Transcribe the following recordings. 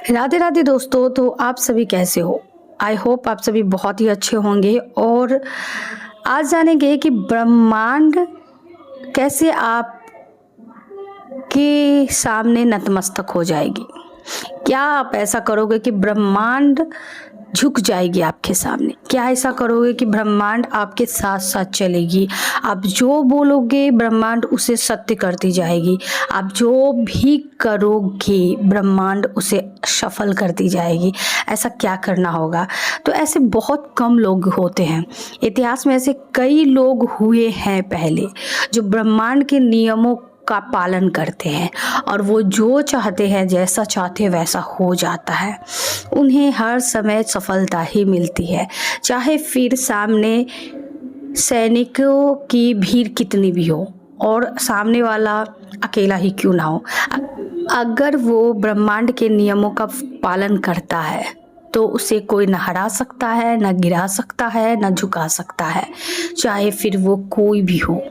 राधे राधे दोस्तों। तो आप सभी कैसे हो? आई होप आप सभी बहुत ही अच्छे होंगे। और आज जानेंगे कि ब्रह्मांड कैसे आपके सामने नतमस्तक हो जाएगी। क्या आप ऐसा करोगे कि ब्रह्मांड झुक जाएगी आपके सामने? क्या ऐसा करोगे कि ब्रह्मांड आपके साथ साथ चलेगी? आप जो बोलोगे ब्रह्मांड उसे सत्य करती जाएगी। आप जो भी करोगे ब्रह्मांड उसे सफल करती जाएगी। ऐसा क्या करना होगा? तो ऐसे बहुत कम लोग होते हैं। इतिहास में ऐसे कई लोग हुए हैं पहले जो ब्रह्मांड के नियमों का पालन करते हैं और वो जो चाहते हैं, जैसा चाहते हैं वैसा हो जाता है। उन्हें हर समय सफलता ही मिलती है, चाहे फिर सामने सैनिकों की भीड़ कितनी भी हो और सामने वाला अकेला ही क्यों ना हो। अगर वो ब्रह्मांड के नियमों का पालन करता है तो उसे कोई न हरा सकता है, न गिरा सकता है, न झुका सकता है, चाहे फिर वो कोई भी हो।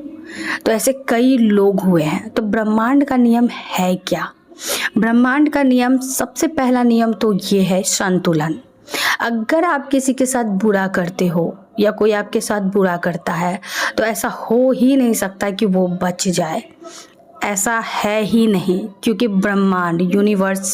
तो ऐसे कई लोग हुए हैं। तो ब्रह्मांड का नियम है क्या? ब्रह्मांड का नियम, सबसे पहला नियम तो ये है संतुलन। अगर आप किसी के साथ बुरा करते हो या कोई आपके साथ बुरा करता है तो ऐसा हो ही नहीं सकता कि वो बच जाए। ऐसा है ही नहीं, क्योंकि ब्रह्मांड यूनिवर्स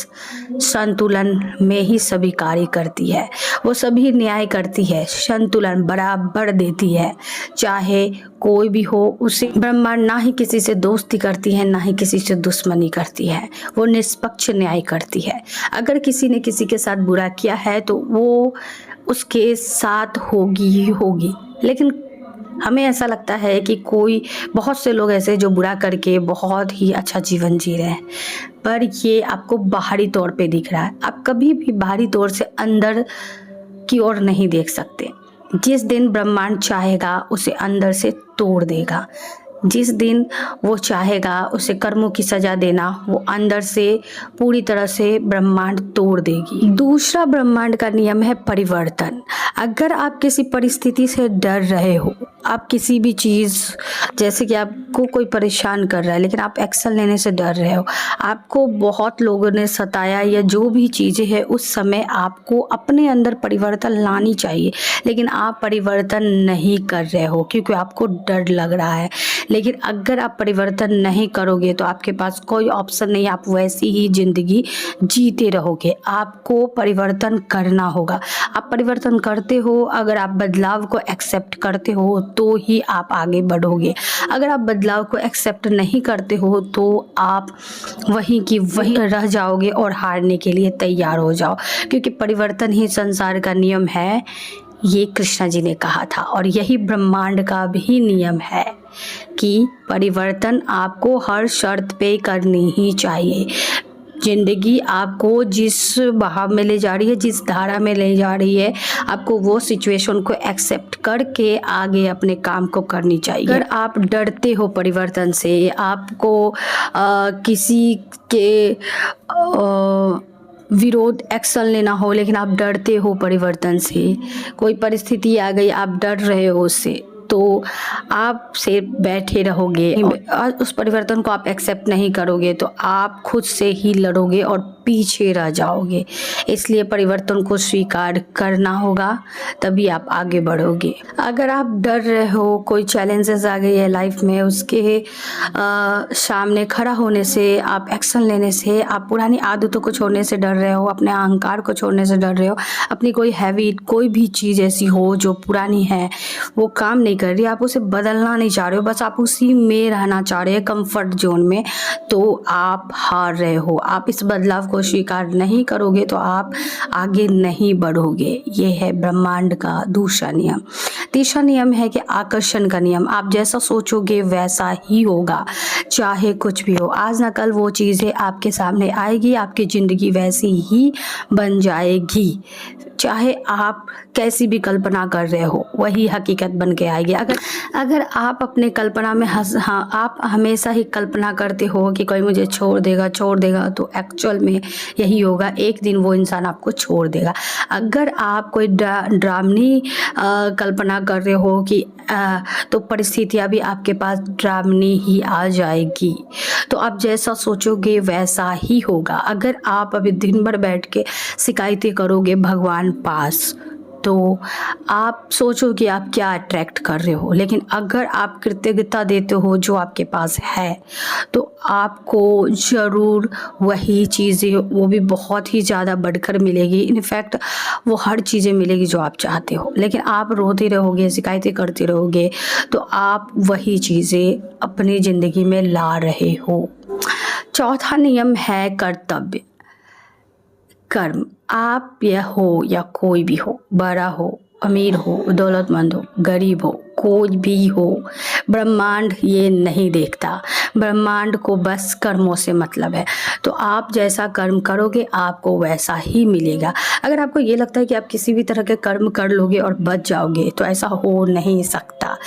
संतुलन में ही सभी कार्य करती है। वो सभी न्याय करती है, संतुलन बराबर देती है। चाहे कोई भी हो, उसे ब्रह्मांड ना ही किसी से दोस्ती करती है ना ही किसी से दुश्मनी करती है। वो निष्पक्ष न्याय करती है। अगर किसी ने किसी के साथ बुरा किया है तो वो उसके साथ होगी ही होगी। लेकिन हमें ऐसा लगता है कि बहुत से लोग ऐसे जो बुरा करके बहुत ही अच्छा जीवन जी रहे हैं, पर ये आपको बाहरी तौर पे दिख रहा है। आप कभी भी बाहरी तौर से अंदर की ओर नहीं देख सकते। जिस दिन ब्रह्मांड चाहेगा उसे अंदर से तोड़ देगा। जिस दिन वो चाहेगा उसे कर्मों की सजा देना, वो अंदर से पूरी तरह से ब्रह्मांड तोड़ देगी। दूसरा ब्रह्मांड का नियम है परिवर्तन। अगर आप किसी परिस्थिति से डर रहे हो, आप किसी भी चीज़, जैसे कि आपको कोई परेशान कर रहा है लेकिन आप एक्शन लेने से डर रहे हो, आपको बहुत लोगों ने सताया या जो भी चीज़ें हैं, उस समय आपको अपने अंदर परिवर्तन लानी चाहिए, लेकिन आप परिवर्तन नहीं कर रहे हो क्योंकि आपको डर लग रहा है। लेकिन अगर आप परिवर्तन नहीं करोगे तो आपके पास कोई ऑप्शन नहीं, आप वैसी ही ज़िंदगी जीते रहोगे। आपको परिवर्तन करना होगा। आप परिवर्तन करते हो, अगर आप बदलाव को एक्सेप्ट करते हो तो ही आप आगे बढ़ोगे। अगर आप बदलाव को एक्सेप्ट नहीं करते हो तो आप वहीं की वहीं रह जाओगे और हारने के लिए तैयार हो जाओ, क्योंकि परिवर्तन ही संसार का नियम है, ये कृष्णा जी ने कहा था। और यही ब्रह्मांड का भी नियम है कि परिवर्तन आपको हर शर्त पे करनी ही चाहिए। जिंदगी आपको जिस बहाव में ले जा रही है, जिस धारा में ले जा रही है, आपको वो सिचुएशन को एक्सेप्ट करके आगे अपने काम को करनी चाहिए। अगर आप डरते हो परिवर्तन से, आपको किसी के विरोध एक्शन लेना हो लेकिन आप डरते हो परिवर्तन से, कोई परिस्थिति आ गई आप डर रहे हो उससे, तो आप से बैठे रहोगे और उस परिवर्तन को आप एक्सेप्ट नहीं करोगे तो आप खुद से ही लड़ोगे और पीछे रह जाओगे। इसलिए परिवर्तन को स्वीकार करना होगा, तभी आप आगे बढ़ोगे। अगर आप डर रहे हो, कोई चैलेंजेस आ गई है लाइफ में, उसके सामने खड़ा होने से, आप एक्शन लेने से, आप पुरानी आदतों को छोड़ने से डर रहे हो, अपने अहंकार को छोड़ने से डर रहे हो, अपनी कोई हैबिट, कोई भी चीज़ ऐसी हो जो पुरानी है, वो काम नहीं कर रही, आप उसे बदलना नहीं चाह रहे हो, बस आप उसी में रहना चाह रहे हैं कंफर्ट जोन में, तो आप हार रहे हो। आप इस बदलाव को स्वीकार नहीं करोगे तो आप आगे नहीं बढ़ोगे। ये है ब्रह्मांड का दूसरा नियम। तीसरा नियम है कि आकर्षण का नियम। आप जैसा सोचोगे वैसा ही होगा, चाहे कुछ भी हो। आज ना कल वो चीज़ें आपके सामने आएगी, आपकी ज़िंदगी वैसी ही बन जाएगी। चाहे आप कैसी भी कल्पना कर रहे हो वही हकीकत बन के आएगी। अगर आप अपने कल्पना में आप हमेशा ही कल्पना करते हो कि कोई मुझे छोड़ देगा तो एक्चुअल में यही होगा, एक दिन वो इंसान आपको छोड़ देगा। अगर आप कोई ड्रामनी कल्पना कर रहे हो कि तो परिस्थितियाँ भी आपके पास ड्रामनी ही आ जाएगी। तो आप जैसा सोचोगे वैसा ही होगा। अगर आप अभी दिन भर बैठ के शिकायतें करोगे भगवान पास, तो आप सोचो कि आप क्या अट्रैक्ट कर रहे हो। लेकिन अगर आप कृतज्ञता देते हो जो आपके पास है, तो आपको ज़रूर वही चीज़ें, वो भी बहुत ही ज़्यादा बढ़कर मिलेगी। इनफैक्ट वो हर चीज़ें मिलेगी जो आप चाहते हो। लेकिन आप रोते रहोगे, शिकायतें करते रहोगे, तो आप वही चीज़ें अपनी ज़िंदगी में ला रहे हो। चौथा नियम है कर्तव्य कर्म। आप यह हो या कोई भी हो, बड़ा हो, अमीर हो, दौलतमंद हो, गरीब हो, कोई भी हो, ब्रह्मांड ये नहीं देखता। ब्रह्मांड को बस कर्मों से मतलब है। तो आप जैसा कर्म करोगे आपको वैसा ही मिलेगा। अगर आपको ये लगता है कि आप किसी भी तरह के कर्म कर लोगे और बच जाओगे, तो ऐसा हो नहीं सकता।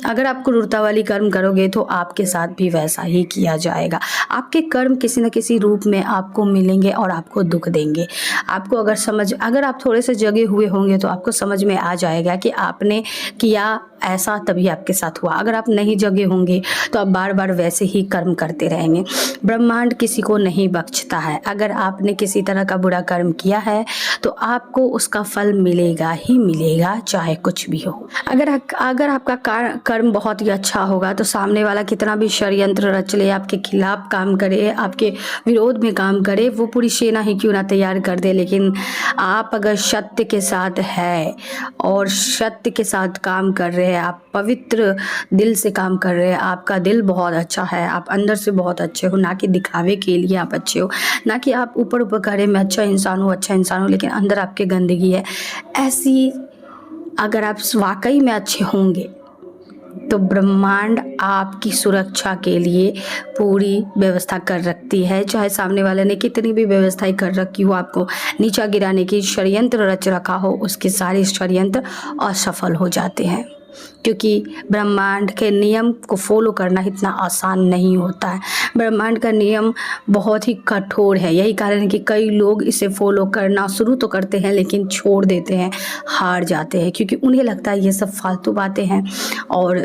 अगर आप क्रूरता वाली कर्म करोगे तो आपके साथ भी वैसा ही किया जाएगा। आपके कर्म किसी न किसी रूप में आपको मिलेंगे और आपको दुख देंगे। आपको अगर आप थोड़े से जगे हुए होंगे तो आपको समझ में आ जाएगा कि आपने किया ऐसा, तभी आपके साथ हुआ। अगर आप नहीं जगे होंगे तो आप बार बार वैसे ही कर्म करते रहेंगे। ब्रह्मांड किसी को नहीं बख्शता है। अगर आपने किसी तरह का बुरा कर्म किया है तो आपको उसका फल मिलेगा ही मिलेगा, चाहे कुछ भी हो। अगर आपका कर्म बहुत ही अच्छा होगा तो सामने वाला कितना भी षड्यंत्र रच ले, आपके खिलाफ काम करे, आपके विरोध में काम करे, वो पूरी सेना ही क्यों ना तैयार कर दे, लेकिन आप अगर सत्य के साथ है और सत्य के साथ काम कर रहे हैं, आप पवित्र दिल से काम कर रहे हैं, आपका दिल बहुत अच्छा है, आप अंदर से बहुत अच्छे हो, ना कि दिखावे के लिए आप अच्छे हो, ना कि आप ऊपर कह रहे मैं अच्छा इंसान हूँ, लेकिन अंदर आपके गंदगी है। ऐसी अगर आप वाकई में अच्छे होंगे तो ब्रह्मांड आपकी सुरक्षा के लिए पूरी व्यवस्था कर रखती है। चाहे सामने वाले ने कितनी भी व्यवस्थाएं कर रखी हो, आपको नीचा गिराने की षड्यंत्र रच रखा हो, उसके सारे षड्यंत्र असफल हो जाते हैं। क्योंकि ब्रह्मांड के नियम को फॉलो करना इतना आसान नहीं होता है। ब्रह्मांड का नियम बहुत ही कठोर है। यही कारण है कि कई लोग इसे फॉलो करना शुरू तो करते हैं लेकिन छोड़ देते हैं, हार जाते हैं, क्योंकि उन्हें लगता है ये सब फालतू बातें हैं और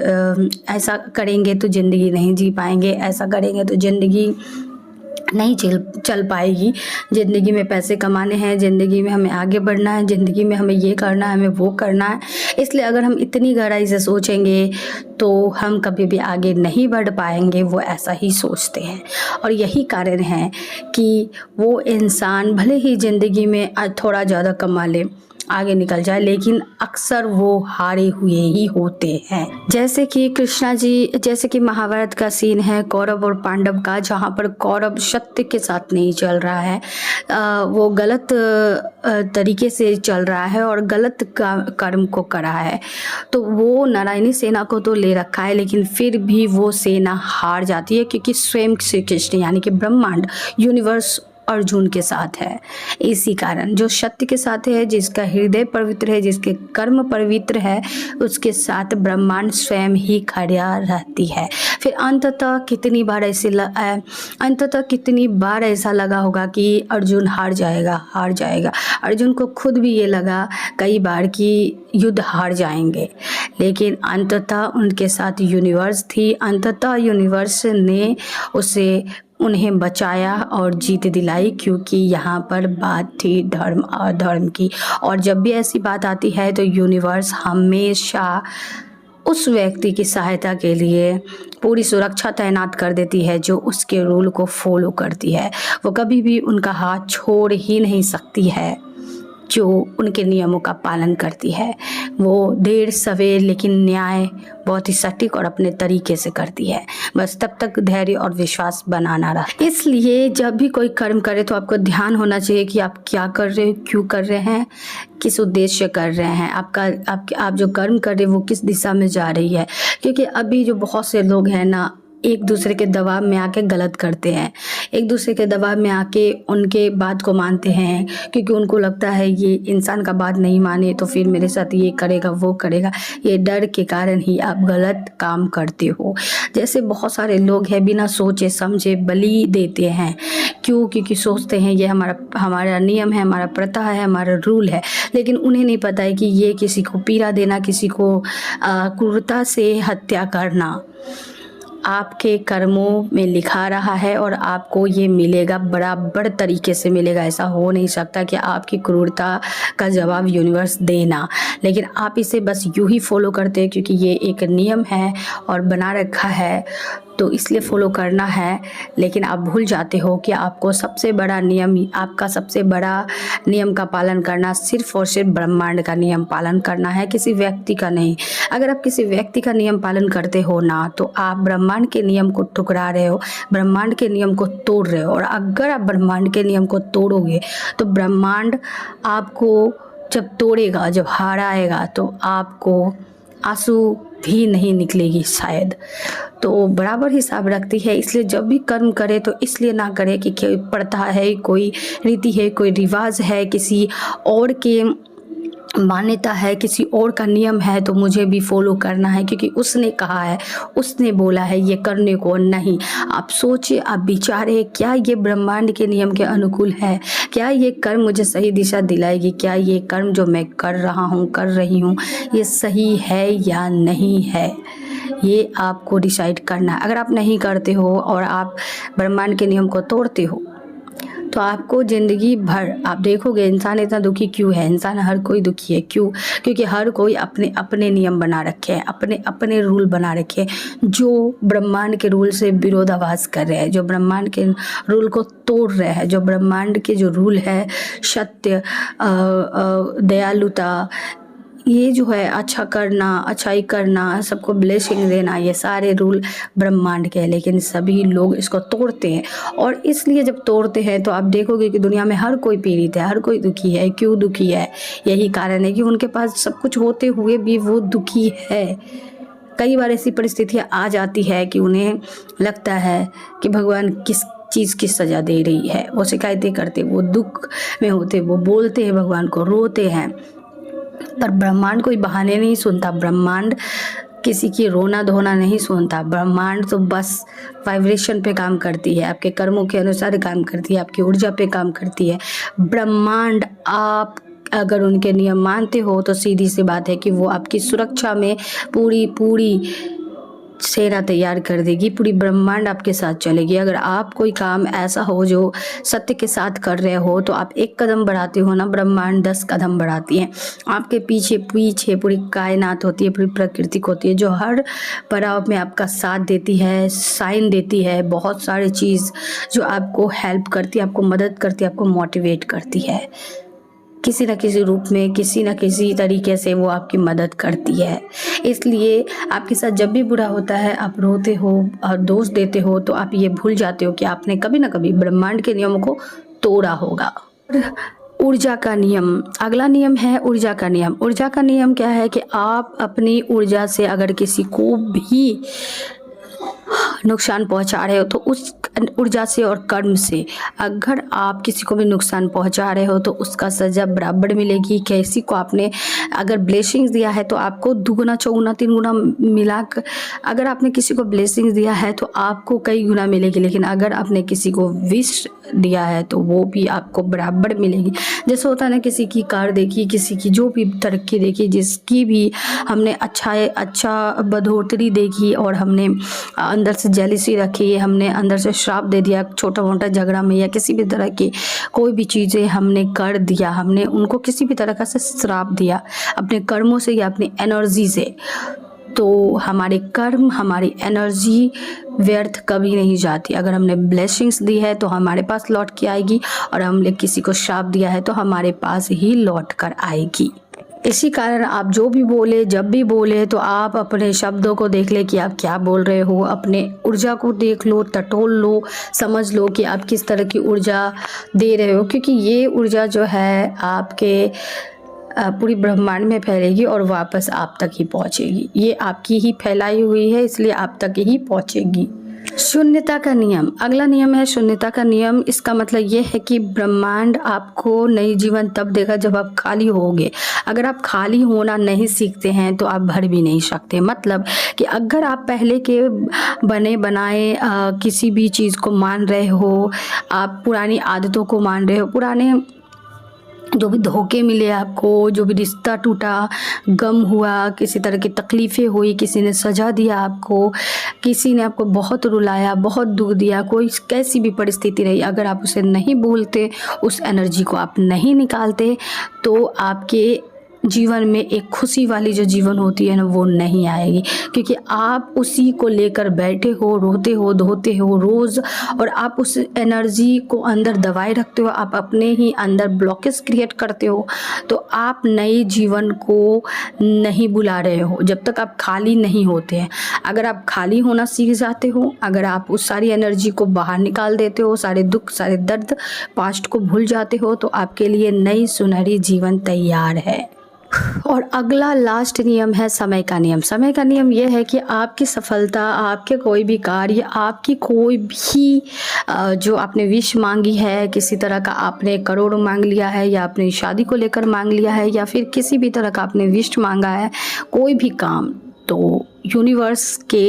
ऐसा करेंगे तो ज़िंदगी नहीं जी पाएंगे, ऐसा करेंगे तो ज़िंदगी नहीं चल पाएगी। ज़िंदगी में पैसे कमाने हैं, ज़िंदगी में हमें आगे बढ़ना है, ज़िंदगी में हमें ये करना है, हमें वो करना है। इसलिए अगर हम इतनी गहराई से सोचेंगे तो हम कभी भी आगे नहीं बढ़ पाएंगे। वो ऐसा ही सोचते हैं और यही कारण है कि वो इंसान भले ही ज़िंदगी में थोड़ा ज़्यादा कमा ले, आगे निकल जाए, लेकिन अक्सर वो हारे हुए ही होते हैं। जैसे कि महाभारत का सीन है कौरव और पांडव का, जहाँ पर कौरव सत्य के साथ नहीं चल रहा है, वो गलत तरीके से चल रहा है और गलत कर्म को कर रहा है। तो वो नारायणी सेना को तो ले रखा है, लेकिन फिर भी वो सेना हार जाती है, क्योंकि स्वयं श्री कृष्ण यानी कि ब्रह्मांड यूनिवर्स अर्जुन के साथ है। इसी कारण जो सत्य के साथ है, जिसका हृदय पवित्र है, जिसके कर्म पवित्र है, उसके साथ ब्रह्मांड स्वयं ही खड़ा रहती है। फिर अंततः कितनी बार ऐसा लगा होगा कि अर्जुन हार जाएगा। अर्जुन को खुद भी ये लगा कई बार कि युद्ध हार जाएंगे, लेकिन अंततः उनके साथ यूनिवर्स थी। अंततः यूनिवर्स ने उन्हें बचाया और जीत दिलाई, क्योंकि यहाँ पर बात थी धर्म और धर्म की। और जब भी ऐसी बात आती है तो यूनिवर्स हमेशा उस व्यक्ति की सहायता के लिए पूरी सुरक्षा तैनात कर देती है जो उसके रूल को फॉलो करती है। वो कभी भी उनका हाथ छोड़ ही नहीं सकती है जो उनके नियमों का पालन करती है। वो देर सवेर लेकिन न्याय बहुत ही सटीक और अपने तरीके से करती है। बस तब तक धैर्य और विश्वास बनाना रहा। इसलिए जब भी कोई कर्म करे तो आपको ध्यान होना चाहिए कि आप क्या कर रहे हो, क्यों कर रहे हैं, किस उद्देश्य कर रहे हैं, आप जो कर्म कर रहे हैं वो किस दिशा में जा रही है। क्योंकि अभी जो बहुत से लोग हैं ना, एक दूसरे के दबाव में आके गलत करते हैं, एक दूसरे के दबाव में आके उनके बात को मानते हैं, क्योंकि उनको लगता है ये इंसान का बात नहीं माने तो फिर मेरे साथ ये करेगा वो करेगा। ये डर के कारण ही आप गलत काम करते हो। जैसे बहुत सारे लोग हैं बिना सोचे समझे बलि देते हैं, क्यों? क्योंकि सोचते हैं ये हमारा नियम है, हमारा प्रथा है, हमारा रूल है, लेकिन उन्हें नहीं पता है कि ये किसी को पीड़ा देना, किसी को क्रूरता से हत्या करना आपके कर्मों में लिखा रहा है और आपको ये मिलेगा, बराबर तरीके से मिलेगा। ऐसा हो नहीं सकता कि आपकी क्रूरता का जवाब यूनिवर्स देना, लेकिन आप इसे बस यूं ही फॉलो करते हैं क्योंकि ये एक नियम है और बना रखा है तो इसलिए फॉलो करना है। लेकिन आप भूल जाते हो कि आपको सबसे बड़ा नियम, आपका सबसे बड़ा नियम का पालन करना सिर्फ और सिर्फ ब्रह्मांड का नियम पालन करना है, किसी व्यक्ति का नहीं। अगर आप किसी व्यक्ति का नियम पालन करते हो ना, तो आप ब्रह्मांड के नियम को ठुकरा रहे हो, ब्रह्मांड के नियम को तोड़ रहे हो। और अगर आप ब्रह्मांड के नियम को तोड़ोगे तो ब्रह्मांड आपको जब तोड़ेगा, जब हाराएगा, तो आपको आंसू भी नहीं निकलेगी शायद। तो बराबर हिसाब रखती है। इसलिए जब भी कर्म करे तो इसलिए ना करे कि कोई प्रथा है, कोई रीति है, कोई रिवाज है, किसी और के मान्यता है, किसी और का नियम है तो मुझे भी फॉलो करना है क्योंकि उसने कहा है, उसने बोला है ये करने को। नहीं, आप सोचिए, आप विचारे, क्या ये ब्रह्मांड के नियम के अनुकूल है? क्या ये कर्म मुझे सही दिशा दिलाएगी? क्या ये कर्म जो मैं कर रहा हूँ, कर रही हूँ, ये सही है या नहीं है? ये आपको डिसाइड करना है। अगर आप नहीं करते हो और आप ब्रह्मांड के नियम को तोड़ते हो तो आपको ज़िंदगी भर आप देखोगे इंसान इतना दुखी क्यों है। इंसान हर कोई दुखी है, क्यों? क्योंकि हर कोई अपने अपने नियम बना रखे हैं, अपने अपने रूल बना रखे हैं, जो ब्रह्मांड के रूल से विरोधाभास कर रहे हैं, जो ब्रह्मांड के रूल को तोड़ रहे हैं, जो ब्रह्मांड के जो रूल है, सत्य, दयालुता, ये जो है अच्छा करना, अच्छाई करना, सबको ब्लेसिंग देना, ये सारे रूल ब्रह्मांड के हैं। लेकिन सभी लोग इसको तोड़ते हैं और इसलिए जब तोड़ते हैं तो आप देखोगे कि दुनिया में हर कोई पीड़ित है, हर कोई दुखी है। क्यों दुखी है? यही कारण है कि उनके पास सब कुछ होते हुए भी वो दुखी है। कई बार ऐसी परिस्थितियाँ आ जाती है कि उन्हें लगता है कि भगवान किस चीज़ की सज़ा दे रही है। वो शिकायतें करते, वो दुख में होते, वो बोलते हैं भगवान को, रोते हैं, पर ब्रह्मांड कोई बहाने नहीं सुनता। ब्रह्मांड किसी की रोना धोना नहीं सुनता। ब्रह्मांड तो बस वाइब्रेशन पे काम करती है, आपके कर्मों के अनुसार काम करती है, आपकी ऊर्जा पे काम करती है। ब्रह्मांड, आप अगर उनके नियम मानते हो तो सीधी सी बात है कि वो आपकी सुरक्षा में पूरी सेना तैयार कर देगी, पूरी ब्रह्मांड आपके साथ चलेगी। अगर आप कोई काम ऐसा हो जो सत्य के साथ कर रहे हो तो आप एक कदम बढ़ाते हो ना, ब्रह्मांड 10 कदम बढ़ाती है। आपके पीछे पीछे पूरी कायनात होती है, पूरी प्रकृति होती है जो हर पड़ाव में आपका साथ देती है, साइन देती है। बहुत सारी चीज़ जो आपको हेल्प करती है, आपको मदद करती है, आपको मोटिवेट करती है। किसी न किसी रूप में, किसी न किसी तरीके से वो आपकी मदद करती है। इसलिए आपके साथ जब भी बुरा होता है, आप रोते हो और दोष देते हो, तो आप ये भूल जाते हो कि आपने कभी ना कभी ब्रह्मांड के नियमों को तोड़ा होगा। ऊर्जा का नियम, अगला नियम है ऊर्जा का नियम। ऊर्जा का नियम क्या है कि आप अपनी ऊर्जा से अगर किसी को भी नुकसान पहुंचा रहे हो तो उस ऊर्जा से और कर्म से अगर आप किसी को भी नुकसान पहुंचा रहे हो तो उसका सज़ा बराबर मिलेगी। किसी को आपने अगर ब्लेसिंग्स दिया है तो आपको दुगुना चौगुना 3 गुना मिलाकर, अगर आपने किसी को ब्लेसिंग्स दिया है तो आपको कई गुना मिलेगी। लेकिन अगर आपने किसी को विश दिया है तो वो भी आपको बराबर मिलेगी। जैसे होता है ना, किसी की कार देखी, किसी की जो भी तरक्की देखी, जिसकी भी हमने अच्छा बढ़ोतरी देखी और हमने अंदर से जेलिसी रखी, हमने अंदर से श्राप दे दिया, छोटा मोटा झगड़ा में या किसी भी तरह की कोई भी चीज़ें हमने कर दिया, हमने उनको किसी भी तरह का से श्राप दिया अपने कर्मों से या अपनी एनर्जी से, तो हमारे कर्म, हमारी एनर्जी व्यर्थ कभी नहीं जाती। अगर हमने ब्लेसिंग्स दी है तो हमारे पास लौट के आएगी और हमने किसी को श्राप दिया है तो हमारे पास ही लौट कर आएगी। इसी कारण आप जो भी बोले, जब भी बोले, तो आप अपने शब्दों को देख ले कि आप क्या बोल रहे हो, अपने ऊर्जा को देख लो, टटोल लो, समझ लो कि आप किस तरह की ऊर्जा दे रहे हो। क्योंकि ये ऊर्जा जो है आपके पूरी ब्रह्मांड में फैलेगी और वापस आप तक ही पहुंचेगी। ये आपकी ही फैलाई हुई है, इसलिए आप तक ही पहुंचेगी। शून्यता का नियम, अगला नियम है शून्यता का नियम। इसका मतलब ये है कि ब्रह्मांड आपको नई जीवन तब देगा जब आप खाली होगे। अगर आप खाली होना नहीं सीखते हैं तो आप भर भी नहीं सकते। मतलब कि अगर आप पहले के बने बनाए किसी भी चीज़ को मान रहे हो, आप पुरानी आदतों को मान रहे हो, पुराने जो भी धोखे मिले आपको, जो भी रिश्ता टूटा, गम हुआ, किसी तरह की तकलीफ़ें हुई, किसी ने सज़ा दिया आपको, किसी ने आपको बहुत रुलाया, बहुत दुख दिया, कोई कैसी भी परिस्थिति रही, अगर आप उसे नहीं भूलते, उस एनर्जी को आप नहीं निकालते, तो आपके जीवन में एक खुशी वाली जो जीवन होती है ना, वो नहीं आएगी। क्योंकि आप उसी को लेकर बैठे हो, रोते हो, धोते हो रोज़, और आप उस एनर्जी को अंदर दबाए रखते हो, आप अपने ही अंदर ब्लॉकेज क्रिएट करते हो। तो आप नए जीवन को नहीं बुला रहे हो जब तक आप खाली नहीं होते हैं। अगर आप खाली होना सीख जाते हो, अगर आप उस सारी एनर्जी को बाहर निकाल देते हो, सारे दुख, सारे दर्द, पास्ट को भूल जाते हो, तो आपके लिए नई सुनहरी जीवन तैयार है। और अगला लास्ट नियम है समय का नियम। समय का नियम यह है कि आपकी सफलता, आपके कोई भी कार्य, आपकी कोई भी जो आपने विश मांगी है, किसी तरह का आपने करोड़ मांग लिया है, या अपनी शादी को लेकर मांग लिया है, या फिर किसी भी तरह का आपने विश मांगा है, कोई भी काम, तो यूनिवर्स के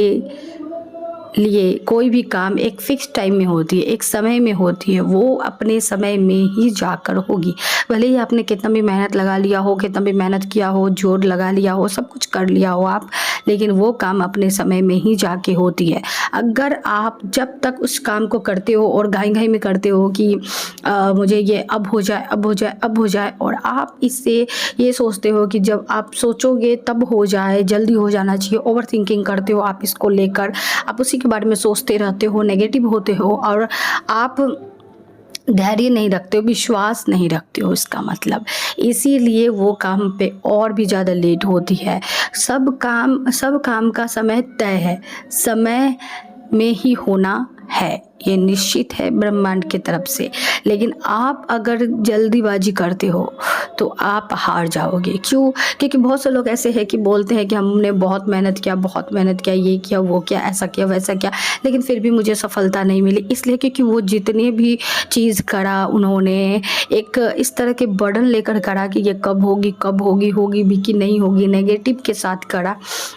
लिए कोई भी काम एक फिक्स टाइम में होती है, एक समय में होती है, वो अपने समय में ही जाकर होगी। भले ही आपने कितना भी मेहनत लगा लिया हो, कितना भी मेहनत किया हो, जोर लगा लिया हो, सब कुछ कर लिया हो आप, लेकिन वो काम अपने समय में ही जाके होती है। अगर आप जब तक उस काम को करते हो और घाई घाई में करते हो कि मुझे ये अब हो जाए, अब हो जाए, अब हो जाए, और आप इससे ये सोचते हो कि जब आप सोचोगे तब हो जाए, जल्दी हो जाना चाहिए, ओवर थिंकिंग करते हो आप इसको लेकर, आप उसी के बारे में सोचते रहते हो, नेगेटिव होते हो, और आप धैर्य नहीं रखते हो, विश्वास नहीं रखते हो, इसका मतलब इसीलिए वो काम पे और भी ज़्यादा लेट होती है। सब काम का समय तय है, समय में ही होना है, ये निश्चित है ब्रह्मांड की तरफ से। लेकिन आप अगर जल्दीबाजी करते हो तो आप हार जाओगे। क्यों? क्योंकि बहुत से लोग ऐसे हैं कि बोलते हैं कि हमने बहुत मेहनत किया, बहुत मेहनत किया, ये किया, वो किया, ऐसा किया, वैसा किया, लेकिन फिर भी मुझे सफलता नहीं मिली। इसलिए क्योंकि वो जितने भी चीज़ करा, उन्होंने एक इस तरह के बर्डन लेकर करा कि ये कब होगी, कब होगी, होगी भी कि नहीं होगी, नेगेटिव के साथ करा।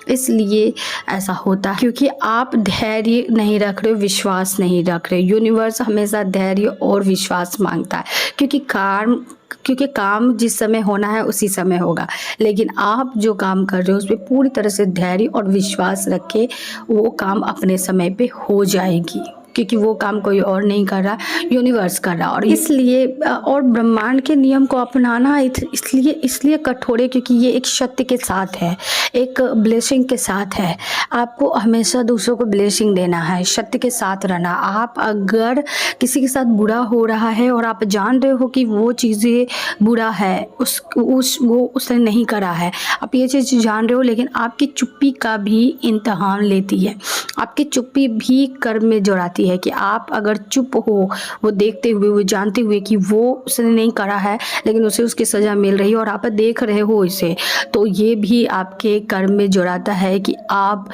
इसलिए ऐसा होता है क्योंकि आप धैर्य नहीं रख रहे हो, विश्वास नहीं रख रहे। यूनिवर्स हमेशा धैर्य और विश्वास मांगता है, क्योंकि काम जिस समय होना है उसी समय होगा। लेकिन आप जो काम कर रहे हो उस पर पूरी तरह से धैर्य और विश्वास रखे, वो काम अपने समय पे हो जाएगी। क्योंकि वो काम कोई और नहीं कर रहा, यूनिवर्स कर रहा। और इसलिए और ब्रह्मांड के नियम को अपनाना इसलिए कठोर है क्योंकि ये एक सत्य के साथ है, एक ब्लेसिंग के साथ है। आपको हमेशा दूसरों को ब्लेसिंग देना है, सत्य के साथ रहना। आप अगर किसी के साथ बुरा हो रहा है और आप जान रहे हो कि वो चीज़ें बुरा है, वो उसने नहीं करा है, आप ये चीज़ जान रहे हो, लेकिन आपकी चुप्पी का भी इम्तिहान लेती है। आपकी चुप्पी भी कर्म में जुड़ाती है कि आप अगर चुप हो, वो देखते हुए, वो जानते हुए कि वो उसने नहीं करा है, लेकिन उसे उसकी सज़ा मिल रही है और आप देख रहे हो इसे, तो ये भी आपके कर्म में जुड़ाता है कि आप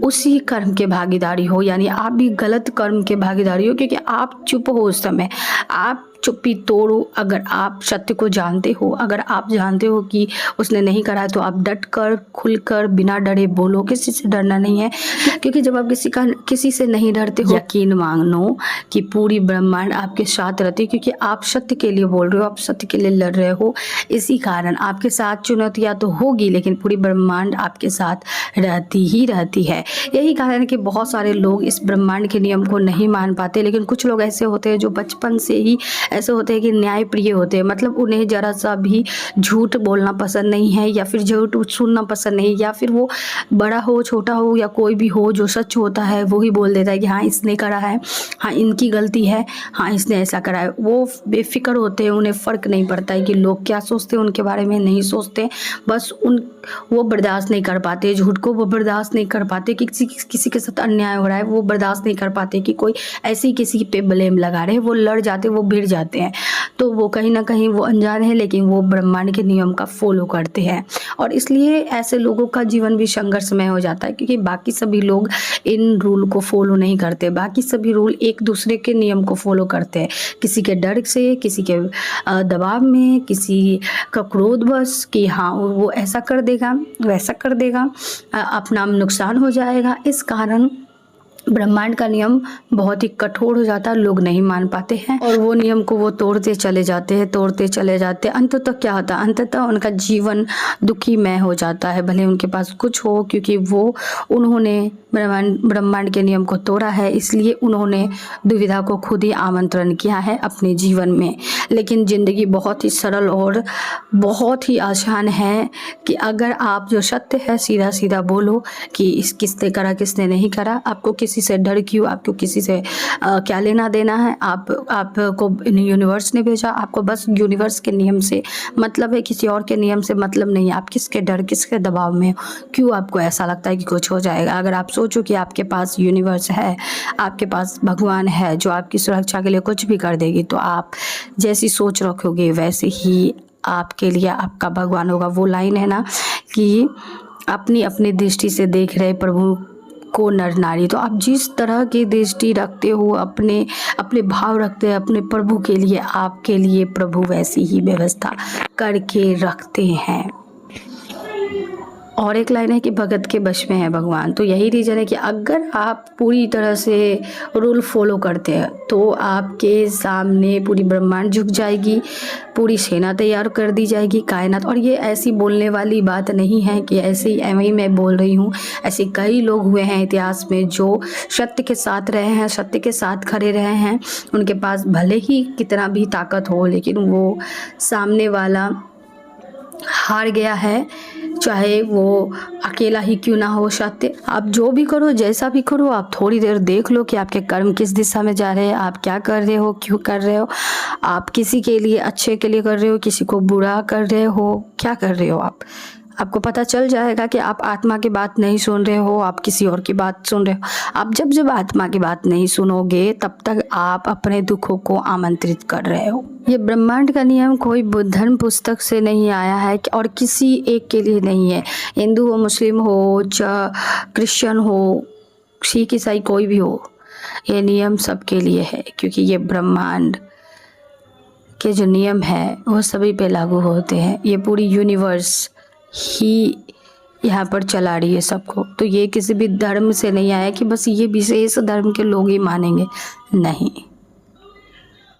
उसी कर्म के भागीदारी हो, यानी आप भी गलत कर्म के भागीदारी हो, क्योंकि आप चुप हो उस समय। आप चुप्पी तोड़ो। अगर आप सत्य को जानते हो, अगर आप जानते हो कि उसने नहीं करा है, तो आप डट कर, खुलकर, बिना डरे बोलो। किसी से डरना नहीं है, क्योंकि जब आप किसी से नहीं डरते हो, यकीन मानो कि पूरी ब्रह्मांड आपके साथ रहती है, क्योंकि आप सत्य के लिए बोल रहे हो, आप सत्य के लिए लड़ रहे हो। इसी कारण आपके साथ चुनौतियाँ तो होगी, लेकिन पूरी ब्रह्मांड आपके साथ रहती ही रहती है। यही कारण है कि बहुत सारे लोग इस ब्रह्मांड के नियम को नहीं मान पाते। लेकिन कुछ लोग ऐसे होते हैं जो बचपन से ही ऐसे होते हैं कि न्यायप्रिय होते हैं, मतलब उन्हें जरा सा भी झूठ बोलना पसंद नहीं है, या फिर झूठ सुनना पसंद नहीं, या फिर वो बड़ा हो, छोटा हो, या कोई भी हो, जो सच होता है वो ही बोल देता है कि हाँ इसने करा है, हाँ इनकी गलती है, हाँ इसने ऐसा करा है। वो बेफिक्र होते हैं, उन्हें फ़र्क नहीं पड़ता है कि लोग क्या सोचते हैं उनके बारे में, नहीं सोचते। बस वो बर्दाश्त नहीं कर पाते झूठ को, वो बर्दाश्त नहीं कर पाते कि किसी के साथ अन्याय हो रहा है, वो बर्दाश्त नहीं कर पाते कि कोई ऐसी किसी पे ब्लेम लगा रहे हैं। वो लड़ जाते, वो भिड़ जाते जाते हैं। तो वो कहीं ना कहीं वो अनजान है, लेकिन वो ब्रह्मांड के नियम का फॉलो करते हैं, और इसलिए ऐसे लोगों का जीवन भी संघर्षमय हो जाता है, क्योंकि बाकी सभी लोग इन रूल को फॉलो नहीं करते। बाकी सभी रूल एक दूसरे के नियम को फॉलो करते हैं, किसी के डर से, किसी के दबाव में, किसी का क्रोधवश कि हाँ वो ऐसा कर देगा, वैसा कर देगा, अपना नुकसान हो जाएगा। इस कारण ब्रह्मांड का नियम बहुत ही कठोर हो जाता है, लोग नहीं मान पाते हैं और वो नियम को वो तोड़ते चले जाते हैं, तोड़ते चले जाते हैं। अंततः क्या होता है, अंततः उनका जीवन दुखीमय हो जाता है, भले उनके पास कुछ हो, क्योंकि वो उन्होंने ब्रह्मांड के नियम को तोड़ा है, इसलिए उन्होंने दुविधा को खुद ही आमंत्रण किया है अपने जीवन में। लेकिन ज़िंदगी बहुत ही सरल और बहुत ही आसान है कि अगर आप जो सत्य है सीधा सीधा बोलो कि इस किसने करा किसने नहीं करा, आपको किसी से डर क्यों, आपको किसी से क्या लेना देना है। आपको यूनिवर्स ने भेजा, आपको बस यूनिवर्स के नियम से मतलब है, किसी और के नियम से मतलब नहीं है। आप किसके डर, किसके दबाव में, क्यों आपको ऐसा लगता है कि कुछ हो जाएगा। अगर आप सोचो कि आपके पास यूनिवर्स है, आपके पास भगवान है जो आपकी सुरक्षा के लिए कुछ भी कर देगी, तो आप जैसी सोच रखोगे वैसे ही आपके लिए आपका भगवान होगा। वो लाइन है ना कि अपनी अपनी दृष्टि से देख रहे प्रभु को नर नारी। तो आप जिस तरह की दृष्टि रखते हो, अपने अपने भाव रखते हैं अपने प्रभु के लिए, आपके लिए प्रभु वैसी ही व्यवस्था करके रखते हैं। और एक लाइन है कि भगत के वश में है भगवान। तो यही रीज़न है कि अगर आप पूरी तरह से रूल फॉलो करते हैं तो आपके सामने पूरी ब्रह्मांड झुक जाएगी, पूरी सेना तैयार कर दी जाएगी, कायनात। और ये ऐसी बोलने वाली बात नहीं है कि ऐसे ही एवं ही मैं बोल रही हूँ, ऐसे कई लोग हुए हैं इतिहास में जो सत्य के साथ रहे हैं, सत्य के साथ खड़े रहे हैं। उनके पास भले ही कितना भी ताकत हो, लेकिन वो सामने वाला हार गया है, चाहे वो अकेला ही क्यों ना हो। सत्य आप जो भी करो, जैसा भी करो, आप थोड़ी देर देख लो कि आपके कर्म किस दिशा में जा रहे हैं, आप क्या कर रहे हो, क्यों कर रहे हो, आप किसी के लिए अच्छे के लिए कर रहे हो, किसी को बुरा कर रहे हो, क्या कर रहे हो। आपको पता चल जाएगा कि आप आत्मा की बात नहीं सुन रहे हो, आप किसी और की बात सुन रहे हो। आप जब आत्मा की बात नहीं सुनोगे तब तक आप अपने दुखों को आमंत्रित कर रहे हो। ये ब्रह्मांड का नियम कोई धर्म पुस्तक से नहीं आया है और किसी एक के लिए नहीं है। हिंदू हो, मुस्लिम हो, क्रिश्चियन हो, सिख ईसाई कोई भी हो, ये नियम सबके लिए है, क्योंकि ये ब्रह्मांड के जो नियम है वो सभी पे लागू होते हैं। ये पूरी यूनिवर्स ही यहाँ पर चला रही है सबको। तो ये किसी भी धर्म से नहीं आया कि बस ये विशेष धर्म के लोग ही मानेंगे, नहीं।